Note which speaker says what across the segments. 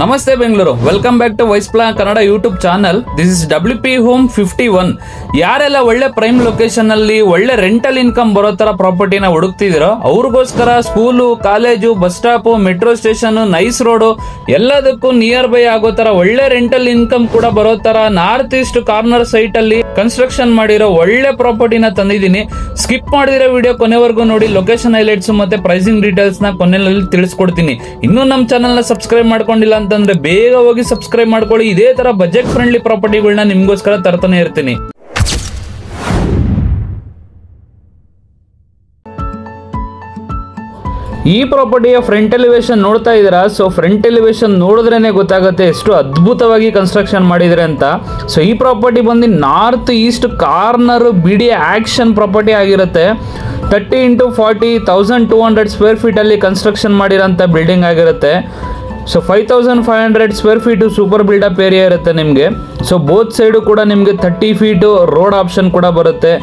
Speaker 1: ನಮಸ್ತೆ Bengaluru, welcome back to Wiseplay Kannada YouTube channel. This is WP home 51. ಯಾರೆಲ್ಲ ಒಳ್ಳೆ prime location ಅಲ್ಲಿ ಒಳ್ಳೆ ರೆಂಟಲ್ ಇನ್ಕಮ್ ಬರೋ ತರ ಪ್ರಾಪರ್ಟಿನ ಹುಡುಕ್ತಿದಿರೋ ಅವ್ರಿಗೋಸ್ಕರ school, college, bus stop, metro station, nice road ಎಲ್ಲದಕ್ಕೂ ನಿಯರ್ ಬೈ ಆಗೋ ತರ ಒಳ್ಳೆ ರೆಂಟಲ್ ಇನ್ಕಮ್ ಕೂಡ ಬರೋ ತರ ನಾರ್ತ್ ಈಸ್ಟ್ ಕಾರ್ನರ್ ಸೈಟ್ ಅಲ್ಲಿ ಕನ್ಸ್ಟ್ರಕ್ಷನ್ ಮಾಡಿರೋ ಒಳ್ಳೆ ಪ್ರಾಪರ್ಟಿನ ತಂದಿದ್ದೀನಿ. ಸ್ಕಿಪ್ ಮಾಡಿದಿರೋ ವಿಡಿಯೋ ಕೊನೆವರೆಗೂ ನೋಡಿ. ಲೊಕೇಶನ್ ಹೈಲೈಟ್ಸ್ ಮತ್ತೆ ಪ್ರೈಸಿಂಗ್ ಡೀಟೇಲ್ಸ್ ನ ಕೊನೆಯಲ್ಲಿ ತಿಳಿಸ್ಕೊಡ್ತೀನಿ. ಇನ್ನೂ ನಮ್ಮ ಚಾನಲ್ ನ ಸಬ್ಸ್ಕ್ರೈಬ್ ಮಾಡ್ಕೊಂಡಿಲ್ಲ ಅಂತಂದ್ರೆ ಬೇಗ ಹೋಗಿ ಸಬ್ಸ್ಕ್ರೈಬ್ ಮಾಡ್ಕೊಳ್ಳಿ. ಇದೇ ತರ ಬಜೆಟ್ ಫ್ರೆಂಡ್ಲಿ ಪ್ರಾಪರ್ಟಿಗಳನ್ನ ನಿಮ್ಗೋಸ್ಕರ ತರ್ತಾನೆ ಇರ್ತೀನಿ. ಈ ಪ್ರಾಪರ್ಟಿಯ ಫ್ರಂಟ್ ಎಲಿವೇಶನ್ ನೋಡ್ತಾ ಇದ್ದೀರಾ. ಸೊ ಫ್ರಂಟ್ ಎಲಿವೇಶನ್ ನೋಡಿದ್ರೇನೆ ಗೊತ್ತಾಗುತ್ತೆ ಎಷ್ಟು ಅದ್ಭುತವಾಗಿ ಕನ್ಸ್ಟ್ರಕ್ಷನ್ ಮಾಡಿದ್ರೆ ಅಂತ. ಸೊ ಈ ಪ್ರಾಪರ್ಟಿ ಬಂದು ನಾರ್ತ್ ಈಸ್ಟ್ ಕಾರ್ನರ್ ಬಿಡಿ ಆಕ್ಷನ್ ಪ್ರಾಪರ್ಟಿ ಆಗಿರುತ್ತೆ. 30 × 40 1200 ಸ್ಕ್ವೇರ್ ಫೀಟ್ ಅಲ್ಲಿ ಕನ್ಸ್ಟ್ರಕ್ಷನ್ ಮಾಡಿರೋಂಥ ಬಿಲ್ಡಿಂಗ್ ಆಗಿರುತ್ತೆ. So 5500 square feet super built up area ಇರುತ್ತೆ ನಿಮಗೆ. ಸೊ ಬೋತ್ ಸೈಡು ಕೂಡ ನಿಮಗೆ 30 ಫೀಟು ರೋಡ್ ಆಪ್ಷನ್ ಕೂಡ ಬರುತ್ತೆ.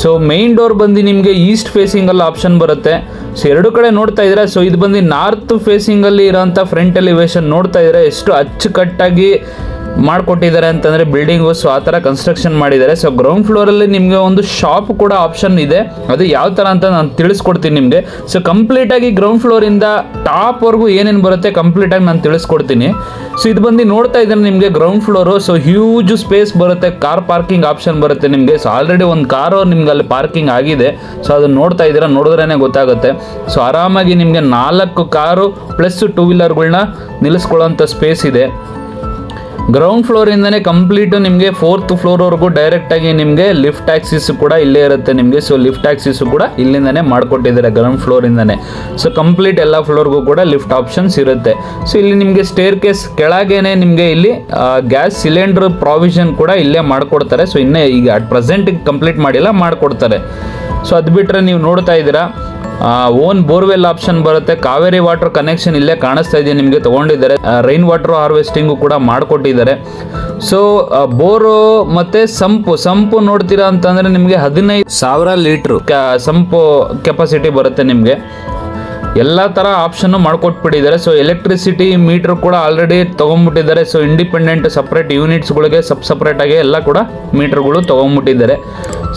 Speaker 1: ಸೊ ಮೈನ್ ಡೋರ್ ಬಂದು ನಿಮಗೆ ಈಸ್ಟ್ ಫೇಸಿಂಗ್ ಅಲ್ಲಿ ಆಪ್ಷನ್ ಬರುತ್ತೆ. ಸೊ ಎರಡು ಕಡೆ ನೋಡ್ತಾ ಇದ್ರೆ, ಸೊ ಇದು ಬಂದು ನಾರ್ತ್ ಫೇಸಿಂಗ್ ಅಲ್ಲಿ ಇರೋಂಥ ಫ್ರಂಟ್ ಎಲಿವೇಶನ್ ನೋಡ್ತಾ ಇದ್ರೆ ಎಷ್ಟು ಅಚ್ಚುಕಟ್ಟಾಗಿ ಮಾಡಿಕೊಟ್ಟಿದ್ದಾರೆ ಅಂತಂದರೆ ಬಿಲ್ಡಿಂಗು. ಸೊ ಆ ಥರ ಕನ್ಸ್ಟ್ರಕ್ಷನ್ ಮಾಡಿದ್ದಾರೆ. ಸೊ ಗ್ರೌಂಡ್ ಫ್ಲೋರಲ್ಲಿ ನಿಮಗೆ ಒಂದು ಶಾಪ್ ಕೂಡ ಆಪ್ಷನ್ ಇದೆ. ಅದು ಯಾವ ಥರ ಅಂತ ನಾನು ತಿಳಿಸ್ಕೊಡ್ತೀನಿ ನಿಮಗೆ. ಸೊ ಕಂಪ್ಲೀಟಾಗಿ ಗ್ರೌಂಡ್ ಫ್ಲೋರಿಂದ ಟಾಪ್ವರೆಗೂ ಏನೇನು ಬರುತ್ತೆ ಕಂಪ್ಲೀಟಾಗಿ ನಾನು ತಿಳಿಸ್ಕೊಡ್ತೀನಿ. ಸೊ ಇದು ಬಂದು ನೋಡ್ತಾ ಇದ್ದಾರೆ ನಿಮಗೆ ground floor. So huge space ಬರುತ್ತೆ, ಕಾರ್ ಪಾರ್ಕಿಂಗ್ ಆಪ್ಷನ್ ಬರುತ್ತೆ ನಿಮಗೆ. ಸೊ ಆಲ್ರೆಡಿ ಒಂದು ಕಾರು ನಿಮ್ಗೆ ಅಲ್ಲಿ ಪಾರ್ಕಿಂಗ್ ಆಗಿದೆ. ಸೊ ಅದನ್ನು ನೋಡ್ತಾ ಇದ್ದೀರಾ, ನೋಡಿದ್ರೇ ಗೊತ್ತಾಗುತ್ತೆ. ಸೊ ಆರಾಮಾಗಿ ನಿಮಗೆ 4 ಕಾರು ಪ್ಲಸ್ 2 ವೀಲರ್ಗಳನ್ನ ನಿಲ್ಲಿಸ್ಕೊಳ್ಳೋಂಥ ಸ್ಪೇಸ್ ಇದೆ. ಗ್ರೌಂಡ್ ಫ್ಲೋರಿಂದನೇ ಕಂಪ್ಲೀಟು ನಿಮಗೆ 4th ಫ್ಲೋರ್ವರೆಗೂ ಡೈರೆಕ್ಟಾಗಿ ನಿಮಗೆ ಲಿಫ್ಟ್ ಆಕ್ಸಿಸ್ ಕೂಡ ಇಲ್ಲೇ ಇರುತ್ತೆ ನಿಮಗೆ. ಸೊ ಲಿಫ್ಟ್ ಆಕ್ಸಿಸ್ ಕೂಡ ಇಲ್ಲಿಂದನೇ ಮಾಡಿಕೊಟ್ಟಿದ್ದಾರೆ ಗ್ರೌಂಡ್ ಫ್ಲೋರಿಂದನೇ. ಸೊ ಕಂಪ್ಲೀಟ್ ಎಲ್ಲ ಫ್ಲೋರ್ಗೂ ಕೂಡ ಲಿಫ್ಟ್ ಆಪ್ಷನ್ಸ್ ಇರುತ್ತೆ. ಸೊ ಇಲ್ಲಿ ನಿಮಗೆ ಸ್ಟೇರ್ ಕೇಸ್ ಕೆಳಗೇನೆ ನಿಮಗೆ ಇಲ್ಲಿ ಗ್ಯಾಸ್ ಸಿಲಿಂಡರ್ ಪ್ರಾವಿಷನ್ ಕೂಡ ಇಲ್ಲೇ ಮಾಡಿಕೊಡ್ತಾರೆ. ಸೊ ಇನ್ನೇ ಈಗ ಅಟ್ ಪ್ರೆಸೆಂಟ್ ಕಂಪ್ಲೀಟ್ ಮಾಡಿಲ್ಲ, ಮಾಡಿಕೊಡ್ತಾರೆ. ಸೊ ಅದು ಬಿಟ್ಟರೆ ನೀವು ನೋಡ್ತಾ ಇದ್ದೀರಾ ಓನ್ ಬೋರ್ವೆಲ್ ಆಪ್ಷನ್ ಬರುತ್ತೆ. ಕಾವೇರಿ ವಾಟರ್ ಕನೆಕ್ಷನ್ ಇಲ್ಲೇ ಕಾಣಿಸ್ತಾ ಇದೆ ನಿಮಗೆ, ತೊಗೊಂಡಿದ್ದಾರೆ. ರೈನ್ ವಾಟರ್ ಹಾರ್ವೆಸ್ಟಿಂಗು ಕೂಡ ಮಾಡಿಕೊಟ್ಟಿದ್ದಾರೆ. ಸೊ ಬೋರು ಮತ್ತು ಸಂಪು ನೋಡ್ತೀರಾ ಅಂತಂದರೆ ನಿಮಗೆ 15,000 ಲೀಟ್ರು ಸಂಪು ಕೆಪಾಸಿಟಿ ಬರುತ್ತೆ ನಿಮಗೆ. ಎಲ್ಲ ಥರ ಆಪ್ಷನ್ನು ಮಾಡಿಕೊಟ್ಬಿಟ್ಟಿದ್ದಾರೆ. ಸೊ ಎಲೆಕ್ಟ್ರಿಸಿಟಿ ಮೀಟ್ರ್ ಕೂಡ ಆಲ್ರೆಡಿ ತೊಗೊಂಡ್ಬಿಟ್ಟಿದ್ದಾರೆ. ಸೊ ಇಂಡಿಪೆಂಡೆಂಟ್ ಸಪ್ರೇಟ್ ಯೂನಿಟ್ಸ್ಗಳಿಗೆ ಸಪ್ರೇಟಾಗಿ ಎಲ್ಲ ಕೂಡ ಮೀಟ್ರ್ಗಳು ತೊಗೊಂಡ್ಬಿಟ್ಟಿದ್ದಾರೆ.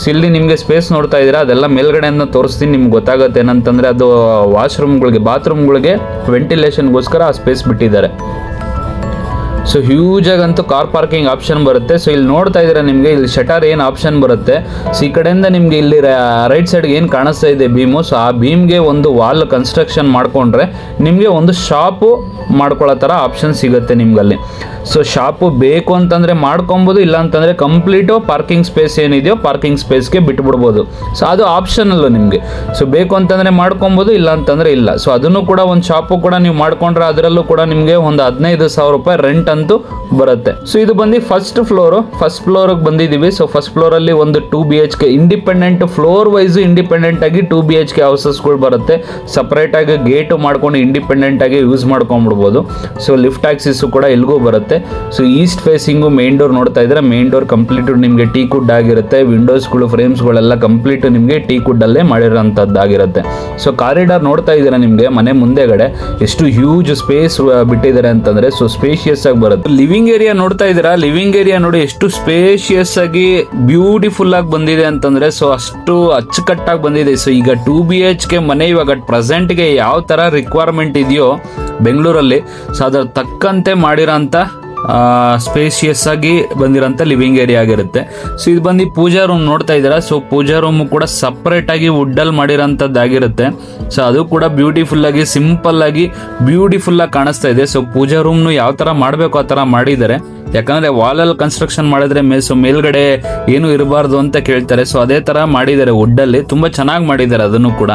Speaker 1: ಸೊ ಇಲ್ಲಿ ನಿಮಗೆ ಸ್ಪೇಸ್ ನೋಡ್ತಾ ಇದ್ದೀರಾ, ಅದೆಲ್ಲ ಮೇಲ್ಗಡೆಯಿಂದ ತೋರಿಸ್ತೀನಿ ನಿಮ್ಗೆ ಗೊತ್ತಾಗುತ್ತೆ. ಏನಂತಂದರೆ ಅದು ವಾಶ್ರೂಮ್ಗಳಿಗೆ, ಬಾತ್ರೂಮ್ಗಳಿಗೆ ವೆಂಟಿಲೇಷನ್ಗೋಸ್ಕರ ಆ ಸ್ಪೇಸ್ ಬಿಟ್ಟಿದ್ದಾರೆ. ಸೊ ಹ್ಯೂಜ್ ಆಗಂತೂ ಕಾರ್ ಪಾರ್ಕಿಂಗ್ ಆಪ್ಷನ್ ಬರುತ್ತೆ. ಸೊ ಇಲ್ಲಿ ನೋಡ್ತಾ ಇದ್ದೀರಾ ನಿಮಗೆ ಇಲ್ಲಿ ಶಟರ್ ಏನು ಆಪ್ಷನ್ ಬರುತ್ತೆ. ಸೊ ಈ ಕಡೆಯಿಂದ ನಿಮಗೆ ಇಲ್ಲಿ ರೈಟ್ ಸೈಡ್ಗೆ ಏನು ಕಾಣಿಸ್ತಾ ಇದೆ ಬೀಮು. ಸೊ ಆ ಬೀಮ್ಗೆ ಒಂದು ವಾಲ್ ಕನ್ಸ್ಟ್ರಕ್ಷನ್ ಮಾಡಿಕೊಂಡ್ರೆ ನಿಮಗೆ ಒಂದು ಶಾಪು ಮಾಡ್ಕೊಳ್ಳೋ ಥರ ಆಪ್ಷನ್ ಸಿಗುತ್ತೆ ನಿಮ್ಗಲ್ಲಿ. ಸೊ ಶಾಪು ಬೇಕು ಅಂತಂದರೆ ಮಾಡ್ಕೊಬೋದು, ಇಲ್ಲ ಅಂತಂದರೆ ಕಂಪ್ಲೀಟು ಪಾರ್ಕಿಂಗ್ ಸ್ಪೇಸ್ ಏನಿದೆಯೋ ಪಾರ್ಕಿಂಗ್ ಸ್ಪೇಸ್ಗೆ ಬಿಟ್ಬಿಡ್ಬೋದು. ಸೊ ಅದು ಆಪ್ಷನಲ್ಲು ನಿಮಗೆ. ಸೊ ಬೇಕು ಅಂತಂದರೆ ಮಾಡ್ಕೊಬೋದು, ಇಲ್ಲ ಅಂತಂದರೆ ಇಲ್ಲ. ಸೊ ಅದನ್ನು ಕೂಡ ಒಂದು ಶಾಪು ಕೂಡ ನೀವು ಮಾಡ್ಕೊಂಡ್ರೆ ಅದರಲ್ಲೂ ಕೂಡ ನಿಮಗೆ ಒಂದು 15,000 ರೂಪಾಯಿ ರೆಂಟ್ ಅಂತೂ ಬರುತ್ತೆ. ಸೊ ಇದು ಬಂದು ಫಸ್ಟ್ ಫ್ಲೋರ್ಗೆ ಬಂದಿದ್ದೀವಿ. ಸೊ ಫಸ್ಟ್ ಫ್ಲೋರಲ್ಲಿ ಒಂದು 2 BHK independent floor wise independent ಆಗಿ 2 BHK ಹೌಸಸ್ಗಳು ಬರುತ್ತೆ. ಸಪ್ರೇಟಾಗಿ ಗೇಟು ಮಾಡ್ಕೊಂಡು ಇಂಡಿಪೆಂಡೆಂಟ್ ಆಗಿ ಯೂಸ್ ಮಾಡ್ಕೊಂಡ್ಬಿಡ್ಬೋದು. ಸೊ ಲಿಫ್ಟ್ ಆಕ್ಸಿಸು ಕೂಡ ಇಲ್ಲಿಗೂ ಬರುತ್ತೆ. So East facing main door ನೋಡ್ತಾ ಇದ್ರೆ, ಮೇನ್ ಡೋರ್ ಕಂಪ್ಲೀಟ್ ನಿಮಗೆ ಟೀ ಕುಡ್ ಆಗಿರುತ್ತೆ. ವಿಂಡೋಸ್ಗಳು, ಫ್ರೇಮ್ಸ್ಗಳೆಲ್ಲ ಕಂಪ್ಲೀಟ್ ನಿಮಗೆ ಟೀ ಕುಡ್ ಅಲ್ಲೇ ಮಾಡಿರೋಂಥದ್ದಾಗಿರುತ್ತೆ. ಸೊ ಕಾರಿಡಾರ್ ನೋಡ್ತಾ ಇದ್ದೀರಾ ನಿಮಗೆ ಮನೆ ಮುಂದೆಗಡೆ ಎಷ್ಟು ಹ್ಯೂಜ್ ಸ್ಪೇಸ್ ಬಿಟ್ಟಿದ್ದಾರೆ ಅಂತಂದ್ರೆ, ಸೊ ಸ್ಪೇಷಿಯಸ್ ಆಗಿ ಬರುತ್ತೆ. ಲಿವಿಂಗ್ ಏರಿಯಾ ನೋಡ್ತಾ ಇದ್ದೀರಾ, ಲಿವಿಂಗ್ ಏರಿಯಾ ನೋಡಿ ಎಷ್ಟು ಸ್ಪೇಷಿಯಸ್ ಆಗಿ ಬ್ಯೂಟಿಫುಲ್ ಆಗಿ ಬಂದಿದೆ ಅಂತಂದ್ರೆ, ಸೊ ಅಷ್ಟು ಅಚ್ಚುಕಟ್ಟಾಗಿ ಬಂದಿದೆ. ಸೊ ಈಗ 2 BHK ಮನೆ ಇವಾಗ ಪ್ರೆಸೆಂಟ್ಗೆ ಯಾವ ತರ ರಿಕ್ವೈರ್ಮೆಂಟ್ ಇದೆಯೋ ಬೆಂಗಳೂರಲ್ಲಿ, ಸೊ ಅದರ ತಕ್ಕಂತೆ ಮಾಡಿರೋಂಥ ಸ್ಪೇಷಿಯಸ್ ಆಗಿ ಬಂದಿರೋಂಥ ಲಿವಿಂಗ್ ಏರಿಯಾ ಆಗಿರುತ್ತೆ. ಸೊ ಇದು ಬಂದು ಪೂಜಾ ರೂಮ್ ನೋಡ್ತಾ ಇದ್ದೀರಾ. ಸೊ ಪೂಜಾ ರೂಮ್ ಕೂಡ ಸಪ್ರೇಟ್ ಆಗಿ ವುಡ್ಡಲ್ಲಿ ಮಾಡಿರೋಂಥದ್ದಾಗಿರುತ್ತೆ. ಸೊ ಅದು ಕೂಡ ಬ್ಯೂಟಿಫುಲ್ ಆಗಿ, ಸಿಂಪಲ್ ಆಗಿ ಬ್ಯೂಟಿಫುಲ್ ಆಗಿ ಕಾಣಿಸ್ತಾ ಇದೆ. ಸೊ ಪೂಜಾ ರೂಮ್ನು ಯಾವ ಥರ ಮಾಡಬೇಕು ಆ ಥರ ಮಾಡಿದ್ದಾರೆ. ಯಾಕಂದರೆ ವಾಲಲ್ಲಿ ಕನ್ಸ್ಟ್ರಕ್ಷನ್ ಮಾಡಿದ್ರೆ ಮೇಲ್ಗಡೆ ಏನು ಇರಬಾರ್ದು ಅಂತ ಕೇಳ್ತಾರೆ. ಸೊ ಅದೇ ಥರ ಮಾಡಿದ್ದಾರೆ, ವುಡ್ಡಲ್ಲಿ ತುಂಬ ಚೆನ್ನಾಗಿ ಮಾಡಿದ್ದಾರೆ ಅದನ್ನು ಕೂಡ.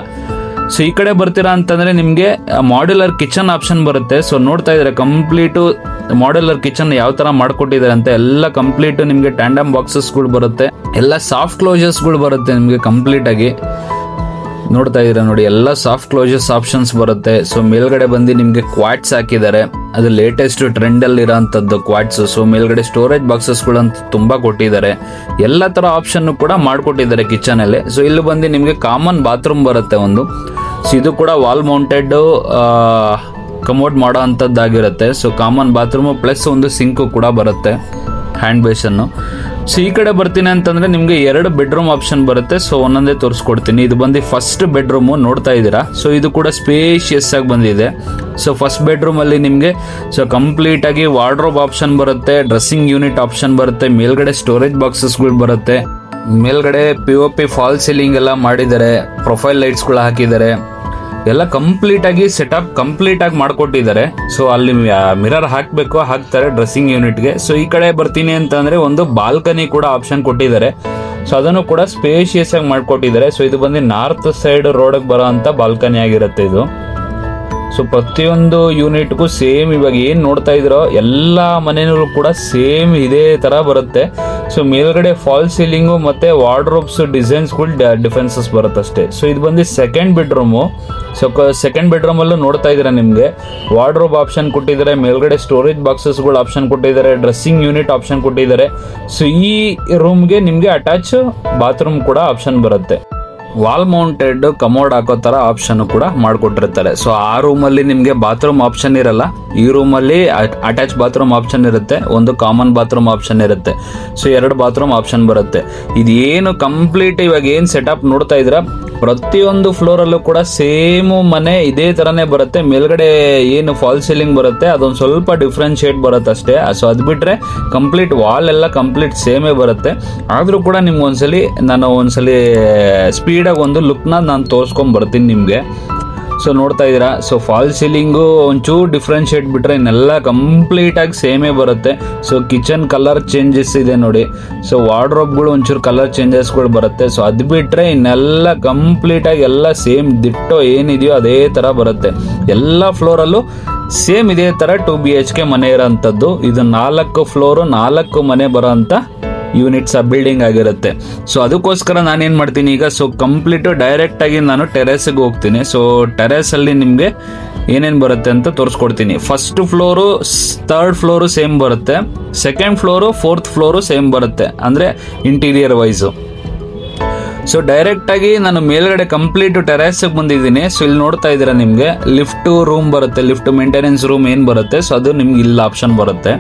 Speaker 1: ಸೊ ಈ ಕಡೆ ಬರ್ತೀರಾ ಅಂತಂದರೆ ನಿಮಗೆ ಮಾಡ್ಯುಲರ್ ಕಿಚನ್ ಆಪ್ಷನ್ ಬರುತ್ತೆ. ಸೊ ನೋಡ್ತಾ ಇದ್ದಾರೆ ಕಂಪ್ಲೀಟು ಮಾಡ್ಯುಲರ್ ಕಿಚನ್ ಯಾವ ಥರ ಮಾಡಿಕೊಟ್ಟಿದ್ದಾರೆ ಅಂತ. ಎಲ್ಲ ಕಂಪ್ಲೀಟು ನಿಮಗೆ ಟ್ಯಾಂಡಮ್ ಬಾಕ್ಸಸ್ಗಳು ಬರುತ್ತೆ, ಎಲ್ಲ ಸಾಫ್ಟ್ ಕ್ಲೋಸರ್ಸ್ಗಳು ಬರುತ್ತೆ ನಿಮಗೆ ಕಂಪ್ಲೀಟಾಗಿ. ನೋಡ್ತಾ ಇದ್ದೀರಾ ನೋಡಿ, ಎಲ್ಲ ಸಾಫ್ಟ್ ಕ್ಲೋಸರ್ಸ್ ಆಪ್ಷನ್ಸ್ ಬರುತ್ತೆ. ಸೊ ಮೇಲ್ಗಡೆ ಬಂದು ನಿಮಗೆ ಕ್ವಾಟ್ಸ್ ಹಾಕಿದ್ದಾರೆ, ಅದು ಲೇಟೆಸ್ಟ್ ಟ್ರೆಂಡಲ್ಲಿ ಇರೋಂಥದ್ದು ಕ್ವಾಟ್ಸ್. ಸೊ ಮೇಲ್ಗಡೆ ಸ್ಟೋರೇಜ್ ಬಾಕ್ಸಸ್ಗಳಂತ ತುಂಬ ಕೊಟ್ಟಿದ್ದಾರೆ. ಎಲ್ಲ ಥರ ಆಪ್ಷನ್ನು ಕೂಡ ಮಾಡಿಕೊಟ್ಟಿದ್ದಾರೆ ಕಿಚನಲ್ಲಿ. ಸೊ ಇಲ್ಲಿ ಬಂದು ನಿಮಗೆ ಕಾಮನ್ ಬಾತ್ರೂಮ್ ಬರುತ್ತೆ ಒಂದು. ಸೊ ಇದು ಕೂಡ ವಾಲ್ ಮೌಂಟೆಡ್ ಕಮೋಡ್ ಮಾಡೋ ಅಂಥದ್ದಾಗಿರುತ್ತೆ. ಸೊ ಕಾಮನ್ ಬಾತ್ರೂಮು ಪ್ಲಸ್ ಒಂದು ಸಿಂಕು ಕೂಡ ಬರುತ್ತೆ, ಹ್ಯಾಂಡ್ ಬೇಸನ್ನು. ಸೊ ಈ ಕಡೆ ಬರ್ತೀನಿ ಅಂತಂದರೆ ನಿಮಗೆ 2 ಬೆಡ್ರೂಮ್ ಆಪ್ಷನ್ ಬರುತ್ತೆ. ಸೊ ಒಂದೊಂದೇ ತೋರಿಸ್ಕೊಡ್ತೀನಿ. ಇದು ಬಂದು ಫಸ್ಟ್ ಬೆಡ್ರೂಮು ನೋಡ್ತಾ ಇದ್ದೀರಾ. ಸೊ ಇದು ಕೂಡ ಸ್ಪೇಷಿಯಸ್ ಆಗಿ ಬಂದಿದೆ. ಸೊ ಫಸ್ಟ್ ಬೆಡ್ರೂಮಲ್ಲಿ ನಿಮಗೆ ಸೊ ಕಂಪ್ಲೀಟಾಗಿ ವಾರ್ಡ್ರೋಬ್ ಆಪ್ಷನ್ ಬರುತ್ತೆ, ಡ್ರೆಸ್ಸಿಂಗ್ ಯೂನಿಟ್ ಆಪ್ಷನ್ ಬರುತ್ತೆ, ಮೇಲ್ಗಡೆ ಸ್ಟೋರೇಜ್ ಬಾಕ್ಸಸ್ಗಳು ಬರುತ್ತೆ, ಮೇಲ್ಗಡೆ POP ಫಾಲ್ ಸೀಲಿಂಗ್ ಎಲ್ಲ ಮಾಡಿದ್ದಾರೆ, ಪ್ರೊಫೈಲ್ ಲೈಟ್ಸ್ಗಳು ಹಾಕಿದ್ದಾರೆ, ಎಲ್ಲ ಕಂಪ್ಲೀಟಾಗಿ ಸೆಟಪ್ ಕಂಪ್ಲೀಟಾಗಿ ಮಾಡಿಕೊಟ್ಟಿದ್ದಾರೆ. ಸೊ ಅಲ್ಲಿ ಮಿರರ್ ಹಾಕ್ತಾರೆ ಡ್ರೆಸ್ಸಿಂಗ್ ಯೂನಿಟ್ಗೆ. ಸೊ ಈ ಕಡೆ ಬರ್ತೀನಿ ಅಂತಂದರೆ ಒಂದು ಬಾಲ್ಕನಿ ಕೂಡ ಆಪ್ಷನ್ ಕೊಟ್ಟಿದ್ದಾರೆ. ಸೊ ಅದನ್ನು ಕೂಡ ಸ್ಪೇಷಿಯಸ್ ಆಗಿ ಮಾಡಿಕೊಟ್ಟಿದ್ದಾರೆ. ಸೊ ಇದು ಬಂದು ನಾರ್ತ್ ಸೈಡ್ ರೋಡಿಗೆ ಬರೋ ಅಂಥ ಬಾಲ್ಕನಿ ಆಗಿರುತ್ತೆ ಇದು. ಸೊ ಪ್ರತಿಯೊಂದು ಯೂನಿಟ್ಗೂ ಸೇಮ್ ಇವಾಗ ಏನು ನೋಡ್ತಾ ಇದ್ದೀರೋ ಎಲ್ಲ ಮನೆಯಲ್ಲೂ ಕೂಡ ಸೇಮ್ ಇದೇ ಥರ ಬರುತ್ತೆ. ಸೊ ಮೇಲ್ಗಡೆ ಫಾಲ್ ಸೀಲಿಂಗು ಮತ್ತು ವಾರ್ಡ್ರೋಬ್ಸ್ ಡಿಸೈನ್ಸ್ಗಳು ಡಿಫ್ರೆನ್ಸಸ್ ಬರುತ್ತೆ ಅಷ್ಟೇ. ಸೊ ಇದು ಬಂದು ಸೆಕೆಂಡ್ ಬೆಡ್ರೂಮು. ಸೊ ಸೆಕೆಂಡ್ ಬೆಡ್ರೂಮಲ್ಲೂ ನೋಡ್ತಾ ಇದ್ದೀರಾ ನಿಮಗೆ ವಾರ್ಡ್ರೋಬ್ ಆಪ್ಷನ್ ಕೊಟ್ಟಿದ್ದಾರೆ, ಮೇಲ್ಗಡೆ ಸ್ಟೋರೇಜ್ ಬಾಕ್ಸಸ್ಗಳು ಆಪ್ಷನ್ ಕೊಟ್ಟಿದ್ದಾರೆ, ಡ್ರೆಸ್ಸಿಂಗ್ ಯೂನಿಟ್ ಆಪ್ಷನ್ ಕೊಟ್ಟಿದ್ದಾರೆ. ಸೊ ಈ ರೂಮ್ಗೆ ನಿಮಗೆ ಅಟ್ಯಾಚ್ ಬಾತ್ರೂಮ್ ಕೂಡ ಆಪ್ಷನ್ ಬರುತ್ತೆ. ವಾಲ್ ಮೌಂಟೆಡ್ ಕಮೋಡ್ ಹಾಕೋ ಥರ ಆಪ್ಷನ್ ಕೂಡ ಮಾಡಿಕೊಟ್ಟಿರ್ತಾರೆ. ಸೊ ಆ ರೂಮಲ್ಲಿ ನಿಮಗೆ ಬಾತ್ರೂಮ್ ಆಪ್ಷನ್ ಇರಲ್ಲ, ಈ ರೂಮಲ್ಲಿ ಅಟ್ಯಾಚ್ ಬಾತ್ರೂಮ್ ಆಪ್ಷನ್ ಇರುತ್ತೆ, ಒಂದು ಕಾಮನ್ ಬಾತ್ರೂಮ್ ಆಪ್ಷನ್ ಇರುತ್ತೆ. ಸೊ 2 ಬಾತ್ರೂಮ್ ಆಪ್ಷನ್ ಬರುತ್ತೆ. ಇದೇನು ಕಂಪ್ಲೀಟ್ ಇವಾಗ ಏನು ಸೆಟಪ್ ನೋಡ್ತಾ ಇದ್ದೀರಾ ಪ್ರತಿಯೊಂದು ಫ್ಲೋರಲ್ಲೂ ಕೂಡ ಸೇಮು ಮನೆ ಇದೇ ಥರನೇ ಬರುತ್ತೆ. ಮೇಲ್ಗಡೆ ಏನು ಫಾಲ್ ಸೀಲಿಂಗ್ ಬರುತ್ತೆ ಅದೊಂದು ಸ್ವಲ್ಪ ಡಿಫ್ರೆನ್ಶಿಯೇಟ್ ಬರುತ್ತೆ ಅಷ್ಟೇ. ಸೊ ಅದು ಬಿಟ್ಟರೆ ಕಂಪ್ಲೀಟ್ ವಾಲ್ ಎಲ್ಲ ಕಂಪ್ಲೀಟ್ ಸೇಮೇ ಬರುತ್ತೆ. ಆದರೂ ಕೂಡ ನಿಮ್ಗೆ ಒಂದ್ಸಲಿ ಸ್ಪೀಡಾಗಿ ಒಂದು ಲುಕ್ನ ನಾನು ತೋರಿಸ್ಕೊಂಡು ಬರ್ತೀನಿ ನಿಮಗೆ. ಸೊ ನೋಡ್ತಾ ಇದ್ದೀರಾ. ಸೊ ಫಾಲ್ ಸೀಲಿಂಗು ಒಂಚೂರು ಡಿಫ್ರೆನ್ಶಿಯೇಟ್ ಬಿಟ್ಟರೆ ಇನ್ನೆಲ್ಲ ಕಂಪ್ಲೀಟಾಗಿ ಸೇಮೇ ಬರುತ್ತೆ. ಸೊ ಕಿಚನ್ ಕಲರ್ ಚೇಂಜಸ್ ಇದೆ ನೋಡಿ. ಸೊ ವಾರ್ಡ್ರೋಬ್ಗಳು ಒಂಚೂರು ಕಲರ್ ಚೇಂಜಸ್ಗಳು ಬರುತ್ತೆ. ಸೊ ಅದು ಬಿಟ್ಟರೆ ಇನ್ನೆಲ್ಲ ಕಂಪ್ಲೀಟಾಗಿ ಎಲ್ಲ ಸೇಮ್ ದಿಟ್ಟೋ ಏನಿದೆಯೋ ಅದೇ ಥರ ಬರುತ್ತೆ. ಎಲ್ಲ ಫ್ಲೋರಲ್ಲೂ ಸೇಮ್ ಇದೇ ಥರ 2 BHK ಮನೆ ಇರೋಂಥದ್ದು. ಇದು 4 ಫ್ಲೋರು 4 ಮನೆ ಬರೋ ಅಂಥ ಯೂನಿಟ್ಸ್ ಬಿಲ್ಡಿಂಗ್ ಆಗಿರುತ್ತೆ. ಸೊ ಅದಕ್ಕೋಸ್ಕರ ನಾನೇನು ಮಾಡ್ತೀನಿ ಈಗ, ಸೊ ಕಂಪ್ಲೀಟು ಡೈರೆಕ್ಟಾಗಿ ನಾನು ಟೆರೆಸ್ಗೆ ಹೋಗ್ತೀನಿ. ಸೊ ಟೆರೆಸಲ್ಲಿ ನಿಮಗೆ ಏನೇನು ಬರುತ್ತೆ ಅಂತ ತೋರಿಸ್ಕೊಡ್ತೀನಿ. First floor 3rd floor same ಬರುತ್ತೆ, second floor 4th floor same ಬರುತ್ತೆ, ಅಂದರೆ ಇಂಟೀರಿಯರ್ ವೈಸು. ಸೊ ಡೈರೆಕ್ಟಾಗಿ ನಾನು ಮೇಲ್ಗಡೆ ಕಂಪ್ಲೀಟ್ ಟೆರೆಸ್ಗೆ ಬಂದಿದ್ದೀನಿ. ಸೊ ಇಲ್ಲಿ ನೋಡ್ತಾ ಇದ್ದೀರಾ ನಿಮಗೆ ಲಿಫ್ಟ್ ರೂಮ್ ಬರುತ್ತೆ, ಲಿಫ್ಟ್ ಮೇಂಟೆನೆನ್ಸ್ ರೂಮ್ ಏನು ಬರುತ್ತೆ ಸೊ ಅದು ನಿಮ್ಗೆ ಇಲ್ಲಿ ಆಪ್ಷನ್ ಬರುತ್ತೆ.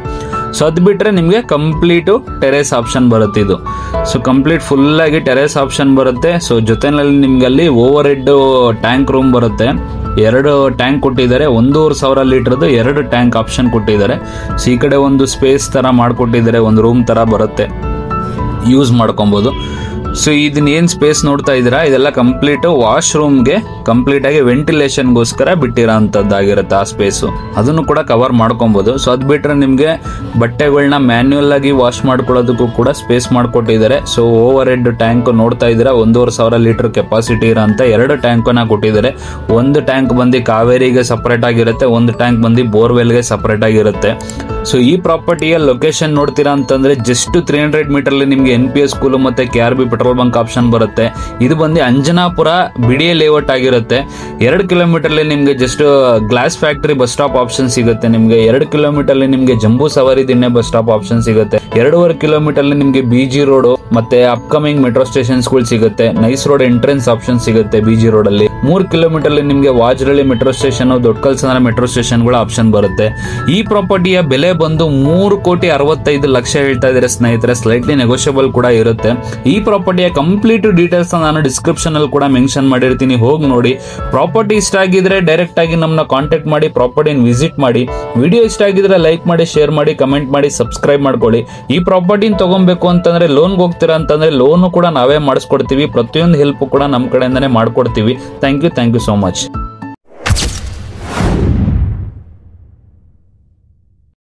Speaker 1: ಸೊ ಅದು ಬಿಟ್ಟರೆ ನಿಮಗೆ ಕಂಪ್ಲೀಟು ಟೆರೆಸ್ ಆಪ್ಷನ್ ಬರುತ್ತೆ ಇದು. ಸೊ ಕಂಪ್ಲೀಟ್ ಫುಲ್ಲಾಗಿ ಟೆರೆಸ್ ಆಪ್ಷನ್ ಬರುತ್ತೆ. ಸೊ ಜೊತೆಯಲ್ಲಿ ನಿಮ್ಗೆ ಅಲ್ಲಿ ಓವರ್ ಹೆಡ್ ಟ್ಯಾಂಕ್ ರೂಮ್ ಬರುತ್ತೆ. 2 ಟ್ಯಾಂಕ್ ಕೊಟ್ಟಿದ್ದಾರೆ, 1,500 ಲೀಟ್ರದ್ದು 2 ಟ್ಯಾಂಕ್ ಆಪ್ಷನ್ ಕೊಟ್ಟಿದ್ದಾರೆ. ಸೊ ಈ ಕಡೆ ಒಂದು ಸ್ಪೇಸ್ ಥರ ಮಾಡಿಕೊಟ್ಟಿದ್ದಾರೆ, ಒಂದು ರೂಮ್ ಥರ ಬರುತ್ತೆ, ಯೂಸ್ ಮಾಡ್ಕೊಬೋದು. ಸೊ ಇದನ್ನ ಏನು ಸ್ಪೇಸ್ ನೋಡ್ತಾ ಇದ್ದೀರಾ ಇದೆಲ್ಲ ಕಂಪ್ಲೀಟು ವಾಶ್ರೂಮ್ಗೆ ಕಂಪ್ಲೀಟಾಗಿ ವೆಂಟಿಲೇಷನ್ಗೋಸ್ಕರ ಬಿಟ್ಟಿರೋ ಅಂಥದ್ದಾಗಿರುತ್ತೆ ಆ ಸ್ಪೇಸು, ಅದನ್ನು ಕೂಡ ಕವರ್ ಮಾಡ್ಕೊಬೋದು. ಸೊ ಅದು ಬಿಟ್ಟರೆ ನಿಮಗೆ ಬಟ್ಟೆಗಳನ್ನ ಮ್ಯಾನ್ಯುಯಲ್ ಆಗಿ ವಾಶ್ ಮಾಡ್ಕೊಳ್ಳೋದಕ್ಕೂ ಕೂಡ ಸ್ಪೇಸ್ ಮಾಡಿಕೊಟ್ಟಿದ್ದಾರೆ. ಸೊ ಓವರ್ ಹೆಡ್ ಟ್ಯಾಂಕ್ ನೋಡ್ತಾ ಇದ್ದೀರಾ, 1,500 ಲೀಟರ್ ಕೆಪಾಸಿಟಿ ಇರೋಂಥ 2 ಟ್ಯಾಂಕನ್ನು ಕೊಟ್ಟಿದ್ದಾರೆ. ಒಂದು ಟ್ಯಾಂಕ್ ಬಂದು ಕಾವೇರಿಗೆ ಸಪ್ರೇಟ್ ಆಗಿರುತ್ತೆ, ಒಂದು ಟ್ಯಾಂಕ್ ಬಂದು ಬೋರ್ವೆಲ್ಗೆ ಸಪ್ರೇಟ್ ಆಗಿರುತ್ತೆ. ಸೊ ಈ ಪ್ರಾಪರ್ಟಿಯ ಲೊಕೇಶನ್ ನೋಡ್ತೀರಾ ಅಂತಂದರೆ ಜಸ್ಟ್ 300 ಮೀಟರ್ಲಿ ನಿಮಗೆ NPS ಸ್ಕೂಲು ಮತ್ತು KRB ಪೆಟ್ರೋಲ್ ಬಂಕ್ ಆಪ್ಷನ್ ಬರುತ್ತೆ. ಇದು ಬಂದು ಅಂಜನಾಪುರ BDA ಲೇಔಟ್ ಆಗಿರುತ್ತೆ. 2 ಕಿಲೋಮೀಟರ್ಲಿ ನಿಮಗೆ just glass factory bus stop option ಸಿಗುತ್ತೆ. ನಿಮಗೆ 2 ಕಿಲೋಮೀಟರ್ಲಿ ನಿಮಗೆ ಜಂಬೂ ಸವಾರಿ ದಿಣ್ಣೆ ಬಸ್ ಸ್ಟಾಪ್ ಆಪ್ಷನ್ ಸಿಗುತ್ತೆ. 2.5 ಕಿಲೋಮೀಟರ್ಲಿ ನಿಮಗೆ BG ರೋಡು ಮತ್ತೆ ಅಪ್ಕಮಿಂಗ್ ಮೆಟ್ರೋ ಸ್ಟೇಷನ್ಸ್ಗಳು ಸಿಗುತ್ತೆ. ನೈಸ್ ರೋಡ್ ಎಂಟ್ರೆನ್ಸ್ ಆಪ್ಷನ್ ಸಿಗುತ್ತೆ BG ರೋಡಲ್ಲಿ. 3 ಕಿಲೋಮೀಟರ್ಲಿ ನಿಮಗೆ ವಾಜರಳ್ಳಿ ಮೆಟ್ರೋ ಸ್ಟೇಷನ್, ದೊಡ್ಡ ಕಲ್ಸಂದ್ರ ಮೆಟ್ರೋ ಸ್ಟೇಷನ್ಗಳ ಆಪ್ಷನ್ ಬರುತ್ತೆ. ಈ ಪ್ರಾಪರ್ಟಿಯ ಬೆಲೆ ಬಂದು 3,65,00,000 ಹೇಳ್ತಾ ಇದ್ದಾರೆ ಸ್ನೇಹಿತರೆ. ಸ್ಲೈಟ್ಲಿ ನೆಗೋಷಿಯಬಲ್ ಕೂಡ ಇರುತ್ತೆ. ಈ ಪ್ರಾಪರ್ಟಿಯ ಕಂಪ್ಲೀಟ್ ಡೀಟೇಲ್ಸ್ ನಾನು ಡಿಸ್ಕ್ರಿಪ್ಷನ್ ಅಲ್ಲಿ ಕೂಡ ಮೆನ್ಷನ್ ಮಾಡಿರ್ತೀನಿ, ಹೋಗಿ ನೋಡಿ. ಪ್ರಾಪರ್ಟಿ ಇಷ್ಟ ಆಗಿದ್ರೆ ಡೈರೆಕ್ಟ್ ಆಗಿ ನಮ್ಮನ್ನ ಕಾಂಟ್ಯಾಕ್ಟ್ ಮಾಡಿ ಪ್ರಾಪರ್ಟಿನ ವಿಸಿಟ್ ಮಾಡಿ. ವಿಡಿಯೋ ಇಷ್ಟ ಆಗಿದ್ರೆ ಲೈಕ್ ಮಾಡಿ, ಶೇರ್ ಮಾಡಿ, ಕಮೆಂಟ್ ಮಾಡಿ, ಸಬ್ಸ್ಕ್ರೈಬ್ ಮಾಡ್ಕೊಳ್ಳಿ. ಈ ಪ್ರಾಪರ್ಟಿನ ತಗೊಬೇಕು ಅಂತಂದ್ರೆ ಲೋನ್ಗೆ ಹೋಗ್ತೀರಾ ಅಂತಂದ್ರೆ ಲೋನು ಕೂಡ ನಾವೇ ಮಾಡಿಸ್ಕೊಡ್ತೀವಿ. ಪ್ರತಿಯೊಂದು ಹೆಲ್ಪ್ ಕೂಡ ನಮ್ಮ ಕಡೆಯಿಂದನೇ ಮಾಡ್ಕೊಡ್ತೀವಿ. Thank you so much.